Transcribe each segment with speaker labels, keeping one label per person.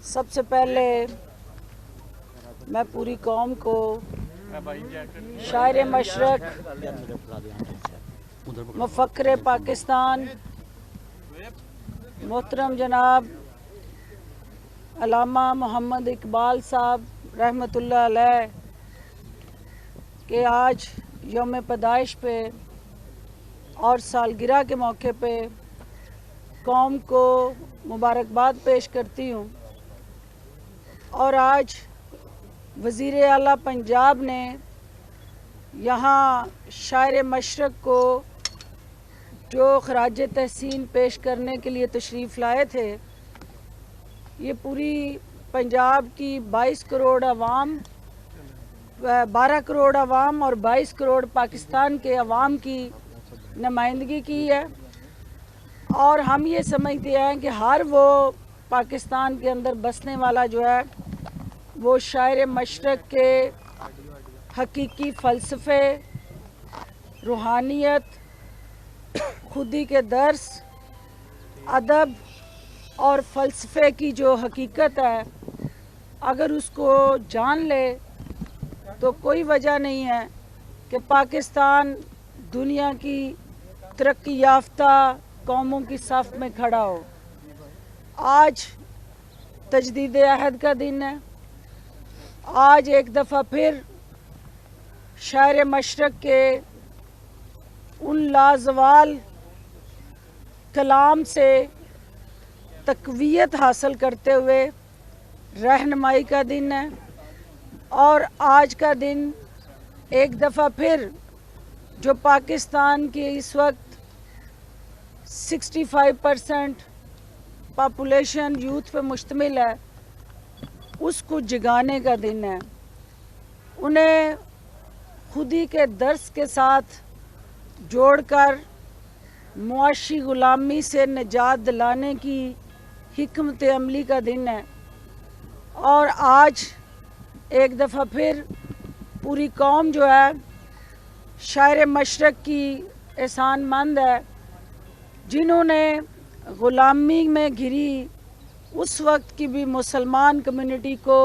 Speaker 1: سب سے پہلے میں پوری قوم کو شاعر مشرق مفکر پاکستان محترم جناب علامہ محمد اقبال صاحب رحمۃ اللہ علیہ کہ آج یوم پیدائش پہ اور سالگرہ کے موقع پہ قوم کو مبارکباد پیش کرتی ہوں۔ اور آج وزیر اعلیٰ پنجاب نے یہاں شاعر مشرق کو جو خراج تحسین پیش کرنے کے لیے تشریف لائے تھے، یہ پوری پنجاب کی 22 کروڑ عوام 12 کروڑ عوام اور 22 کروڑ پاکستان کے عوام کی نمائندگی کی ہے، اور ہم یہ سمجھتے ہیں کہ ہر وہ پاکستان کے اندر بسنے والا جو ہے وہ شاعر مشرق کے حقیقی فلسفے، روحانیت، خودی کے درس، ادب اور فلسفے کی جو حقیقت ہے، اگر اس کو جان لے تو کوئی وجہ نہیں ہے کہ پاکستان دنیا کی ترقی یافتہ قوموں کی صف میں کھڑا ہو۔ آج تجدید عہد کا دن ہے۔ آج ایک دفعہ پھر شاعر مشرق کے ان لازوال کلام سے تقویت حاصل کرتے ہوئے رہنمائی کا دن ہے، اور آج کا دن ایک دفعہ پھر جو پاکستان کی اس وقت 65% پاپولیشن یوتھ پہ مشتمل ہے، اس کو جگانے کا دن ہے۔ انہیں خودی کے درس کے ساتھ جوڑ کر معاشی غلامی سے نجات دلانے کی حکمت عملی کا دن ہے، اور آج ایک دفعہ پھر پوری قوم جو ہے شاعر مشرق کی احسان مند ہے، جنہوں نے غلامی میں گھری اس وقت کی بھی مسلمان کمیونٹی کو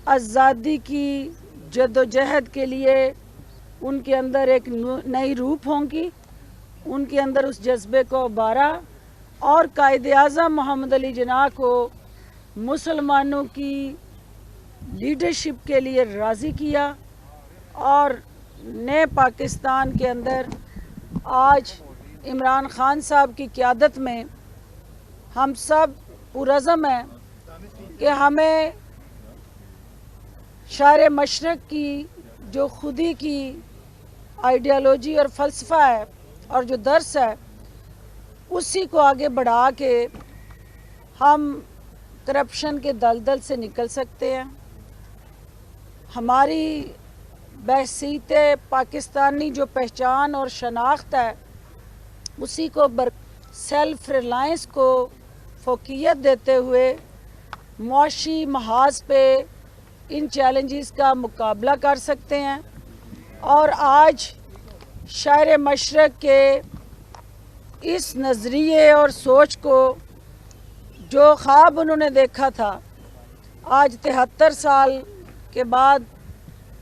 Speaker 1: آزادی کی جدوجہد کے لیے ان کے اندر ایک نئی روح پھونکی، ان کے اندر اس جذبے کو ابھارا، اور قائد اعظم محمد علی جناح کو مسلمانوں کی لیڈرشپ کے لیے راضی کیا، اور نئے پاکستان کے اندر آج عمران خان صاحب کی قیادت میں ہم سب پرعزم ہیں کہ ہمیں شاعر مشرق کی جو خودی کی آئیڈیالوجی اور فلسفہ ہے اور جو درس ہے، اسی کو آگے بڑھا کے ہم کرپشن کے دلدل سے نکل سکتے ہیں۔ ہماری بحثیت پاکستانی جو پہچان اور شناخت ہے، اسی کو سیلف ریلائنس کو فوقیت دیتے ہوئے معاشی محاذ پہ ان چیلنجز کا مقابلہ کر سکتے ہیں۔ اور آج شاعر مشرق کے اس نظریے اور سوچ کو جو خواب انہوں نے دیکھا تھا، آج 73 سال کے بعد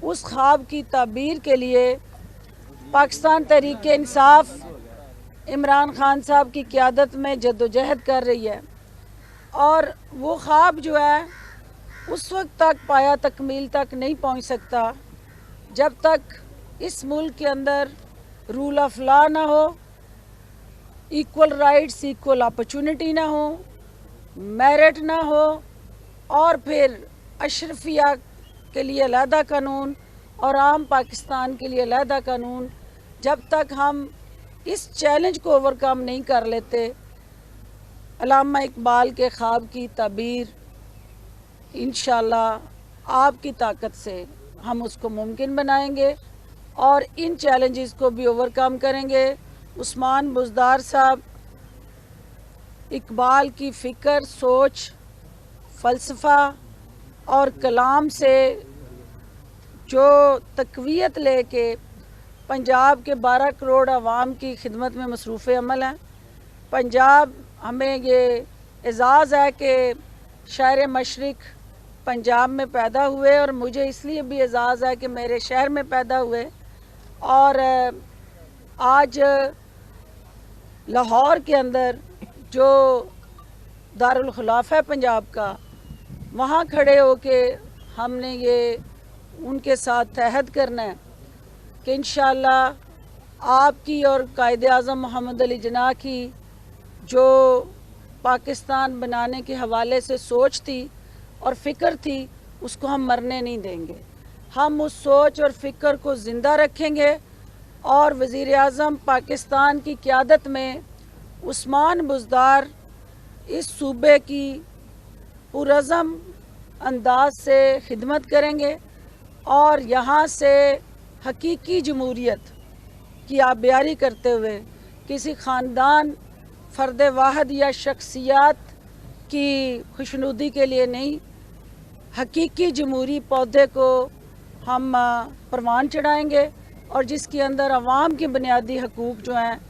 Speaker 1: اس خواب کی تعبیر کے لیے پاکستان تحریک انصاف عمران خان صاحب کی قیادت میں جدوجہد کر رہی ہے، اور وہ خواب جو ہے اس وقت تک پایا تکمیل تک نہیں پہنچ سکتا جب تک اس ملک کے اندر رول آف لا نہ ہو، ایکول رائٹس ایکول اپرچونٹی نہ ہو، میرٹ نہ ہو، اور پھر اشرفیہ کے لیے علیحدہ قانون اور عام پاکستان کے لیے علیحدہ قانون، جب تک ہم اس چیلنج کو اوورکم نہیں کر لیتے، علامہ اقبال کے خواب کی تعبیر انشاءاللہ آپ کی طاقت سے ہم اس کو ممکن بنائیں گے اور ان چیلنجز کو بھی اوورکم کریں گے۔ عثمان بزدار صاحب اقبال کی فکر، سوچ، فلسفہ اور کلام سے جو تقویت لے کے پنجاب کے 12 کروڑ عوام کی خدمت میں مصروف عمل ہیں۔ پنجاب ہمیں یہ اعزاز ہے کہ شہر مشرق पंजाब में पैदा हुए और मुझे इसलिए भी एजाज़ है कि मेरे शहर में पैदा हुए। और आज लाहौर के अंदर जो दारुल खुलाफा है पंजाब का, वहाँ खड़े होके हमने ये उनके साथ तहद करना है कि इंशाअल्लाह आपकी और कायदे आज़म मोहम्मद अली जिन्ना की जो पाकिस्तान बनाने के हवाले से सोच थी और फ़िक्र थी, उसको हम मरने नहीं देंगे। हम उस सोच और फ़िक्र को ज़िंदा रखेंगे और वज़ीर आज़म पाकिस्तान की क़यादत में उस्मान बुज़दार इस सूबे की पुरअज़म अंदाज से खिदमत करेंगे और यहाँ से हकीकी जमहूरियत की आबियारी करते हुए किसी ख़ानदान, फ़र्द वाहिद या शख्सियात की खुशनुदी के लिए नहीं, हकीकी जमहूरी पौधे को हम परवान चढ़ाएंगे और जिसके अंदर अवाम के बुनियादी हकूक़ जो हैं,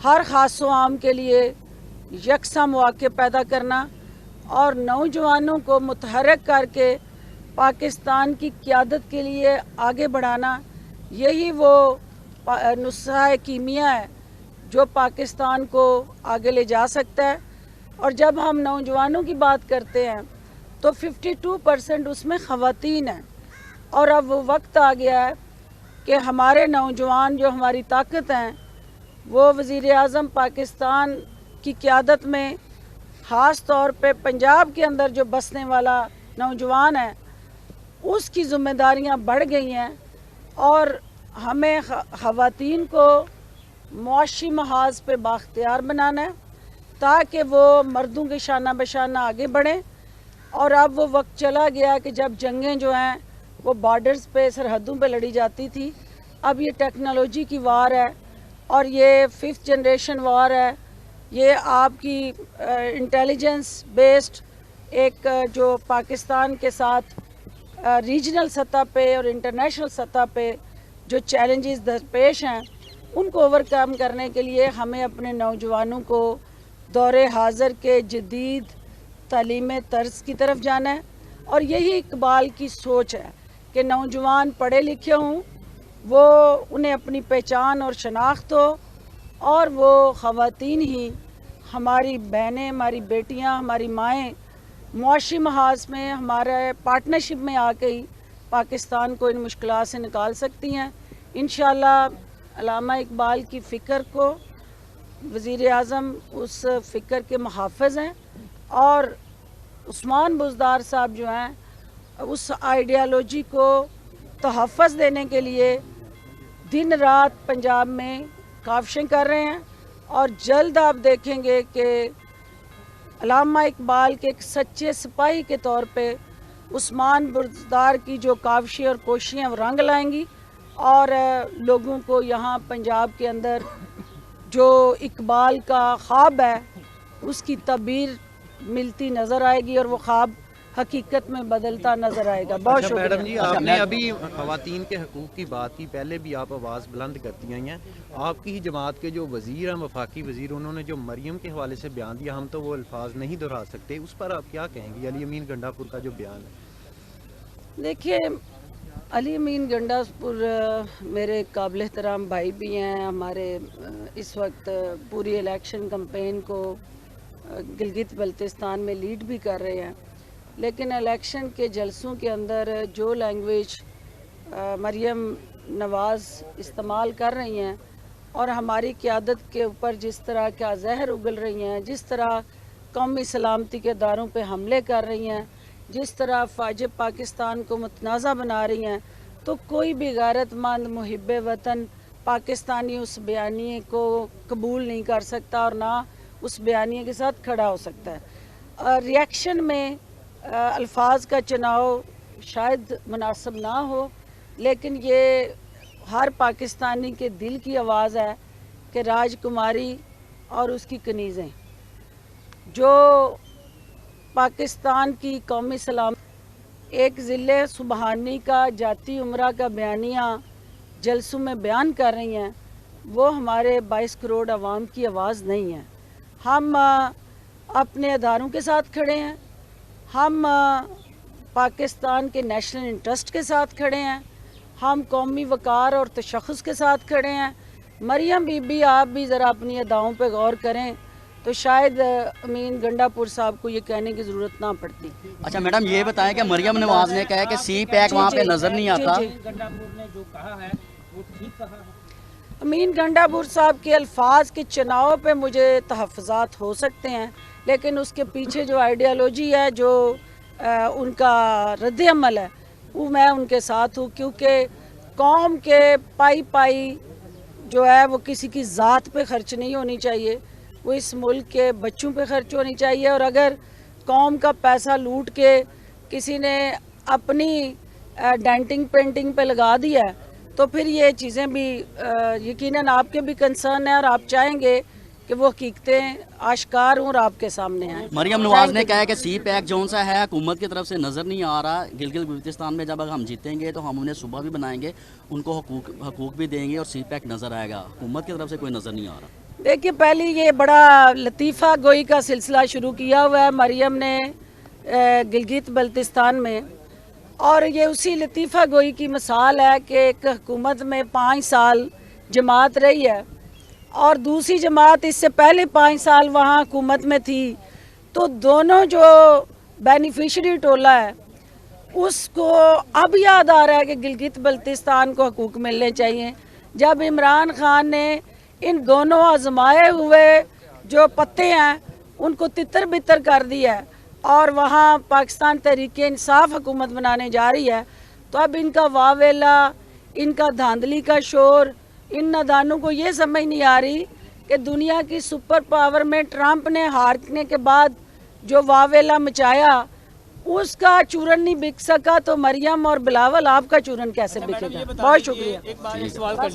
Speaker 1: हर ख़ास व आम के लिए यकसा मौक़े पैदा करना और नौजवानों को मुतहर्रिक करके पाकिस्तान की क़यादत के लिए आगे बढ़ाना, यही वो नुस्ख़ा कीमिया है जो पाकिस्तान को आगे ले जा सकता है। और जब हम नौजवानों की बात करते हैं तो 52% उसमें ख़वातीन हैं और अब वो वक्त आ गया है कि हमारे नौजवान जो हमारी ताकत हैं, वो वज़ीर आज़म पाकिस्तान की क़यादत में ख़ास तौर पे पंजाब के अंदर जो बसने वाला नौजवान है, उसकी ज़िम्मेदारियां बढ़ गई हैं और हमें ख़वातीन को मुआशी महाज पे बाख्तियार बनाना है ताकि वो मर्दों के शाना बशाना आगे बढ़ें। और अब वो वक्त चला गया कि जब जंगें जो हैं वो बॉर्डर्स पे, सरहदों पे लड़ी जाती थी। अब ये टेक्नोलॉजी की वार है और ये 5th जनरेशन वार है। ये आपकी इंटेलिजेंस बेस्ड एक जो पाकिस्तान के साथ रीजनल सतह पे और इंटरनेशनल सतह पे जो चैलेंजेस दरपेश हैं, उनको ओवरकम करने के लिए हमें अपने नौजवानों को दौरे हाज़र के जदीद तालीम तर्ज की तरफ जाना है। और यही इकबाल की सोच है कि नौजवान पढ़े लिखे हों, वो उन्हें अपनी पहचान और शनाख्त हो और वो ख़वातीन ही हमारी बहनें, हमारी बेटियां, हमारी माएँ मुआशी महाज में हमारे पार्टनरशिप में आके ही पाकिस्तान को इन मुश्किलात से निकाल सकती हैं। इंशाअल्लाह अल्लामा इकबाल की फ़िक्र को वज़ीर आज़म उस फ़िक्र के मुहाफ़िज़ हैं और उस्मान बुज़दार साहब जो हैं उस आइडियालॉजी को तहफ़्फ़ुज़ देने के लिए दिन रात पंजाब में काविशें कर रहे हैं। और जल्द आप देखेंगे कि अल्लामा इकबाल के एक सच्चे सिपाही के तौर पे उस्मान बुज़दार की जो काविशें और कोशिशें रंग लाएंगी और लोगों को यहाँ पंजाब के अंदर जो इकबाल का ख्वाब है उसकी तबीर मिलती नज़र आएगी और वो ख्वाब हकीकत में बदलता नज़र आएगा। बहुत शुक्रिया।
Speaker 2: मैडम जी, आपने अभी ख़वातीन के हकूक़ की बात की, पहले भी आप आवाज़ बुलंद करती आई हैं। आपकी ही जमात के जो वज़ीर हैं, वफाकी वज़ीर, उन्होंने जो मरियम के हवाले से बयान दिया, हम तो वो अल्फाज नहीं दोहरा सकते, उस पर आप क्या कहेंगी? अली अमीन गंडापुर का जो बयान है।
Speaker 1: देखिए, अली अमीन गंडापुर मेरे काबिल एहतराम भाई भी हैं। हमारे इस वक्त पूरी इलेक्शन कैंपेन को गिलगित बल्तिस्तान में लीड भी कर रहे हैं। लेकिन इलेक्शन के जलसों के अंदर जो लैंग्वेज मरियम नवाज़ इस्तेमाल कर रही हैं और हमारी क़यादत के ऊपर जिस तरह का जहर उगल रही हैं, जिस तरह कौमी सलामती के दारों पे हमले कर रही हैं, जिस तरह फ़ाजिब पाकिस्तान को मुतनाज़ा बना रही हैं, तो कोई भी गैरतमंद मुहिब वतन पाकिस्तानी उस बयानिए को कबूल नहीं कर सकता और ना उस बयानिए के साथ खड़ा हो सकता है। रिएक्शन में अल्फाज का चुनाव शायद मुनासिब ना हो, लेकिन ये हर पाकिस्तानी के दिल की आवाज़ है कि राजकुमारी और उसकी कनीज़ें जो पाकिस्तान की कौमी सलाम एक ज़िले सुबहानी का जाती उम्रा का बयानिया जलसों में बयान कर रही हैं, वो हमारे 22 करोड़ आवाम की आवाज़ नहीं है। हम अपने अदारों के साथ खड़े हैं, हम पाकिस्तान के नेशनल इंटरेस्ट के साथ खड़े हैं, हम कौमी वक़ार और तशख़्ख़ुस के साथ खड़े हैं। मरियम बीबी, आप भी ज़रा अपनी अदाओं पे गौर करें तो शायद अमीन गंडापुर साहब को ये कहने की ज़रूरत ना पड़ती।
Speaker 3: अच्छा मैडम, ये बताएं कि मरियम नवाज ने कहा कि सी पैक वहाँ पे नज़र नहीं आता।
Speaker 4: गंडापुर ने जो कहा है वो ठीक कहा है।
Speaker 1: अमीन गंडापुर साहब के अल्फाज के चुनाव पे मुझे तहफ़्फ़ुज़ात हो सकते हैं, लेकिन उसके पीछे जो आइडियालॉजी है, जो उनका रद्द अमल है, वो मैं उनके साथ हूँ। क्योंकि कौम के पाई जो है वो किसी की ज़ात पे खर्च नहीं होनी चाहिए, वो इस मुल्क के बच्चों पे खर्च होनी चाहिए। और अगर कौम का पैसा लूट के किसी ने अपनी डेंटिंग पेंटिंग पे लगा दिया है तो फिर ये चीज़ें भी यकीनन आपके भी कंसर्न है और आप चाहेंगे कि वो हकीकतें आश्कार हों और आपके सामने आएँ।
Speaker 3: मरियम नवाज ने कहा कि सी पैक जोन सा है हुकूमत की तरफ से नज़र नहीं आ रहा। गिलगित बल्तिस्तान में जब हम जीतेंगे तो हम उन्हें सुबह भी बनाएंगे, उनको हकूक भी देंगे और सी पैक नज़र आएगा। हुकूमत की तरफ से कोई नज़र नहीं आ रहा।
Speaker 1: देखिए, पहले ये बड़ा लतीफ़ा गोई का सिलसिला शुरू किया हुआ है मरियम ने गिलगित बल्तिस्तान में, और ये उसी लतीफ़ा गोई की मिसाल है कि एक हुकूमत में 5 साल जमात रही है और दूसरी जमात इससे पहले 5 साल वहाँ हुकूमत में थी, तो दोनों जो बेनिफिशरी टोला है उसको अब याद आ रहा है कि गिलगित बल्तिस्तान को हकूक मिलने चाहिए। जब इमरान खान ने इन दोनों आजमाए हुए जो पत्ते हैं उनको तितर बितर कर दिया है और वहाँ पाकिस्तान तहरीक इंसाफ हुकूमत बनाने जा रही है, तो अब इनका वावेला, इनका धांधली का शोर, इन नादानों को ये समझ नहीं आ रही कि दुनिया की सुपर पावर में ट्रंप ने हारने के बाद जो वावेला मचाया उसका चूरन नहीं बिक सका, तो मरियम और बिलावल आपका चूरन कैसे बिकेगा। बहुत शुक्रिया।
Speaker 4: एक बार सवाल कर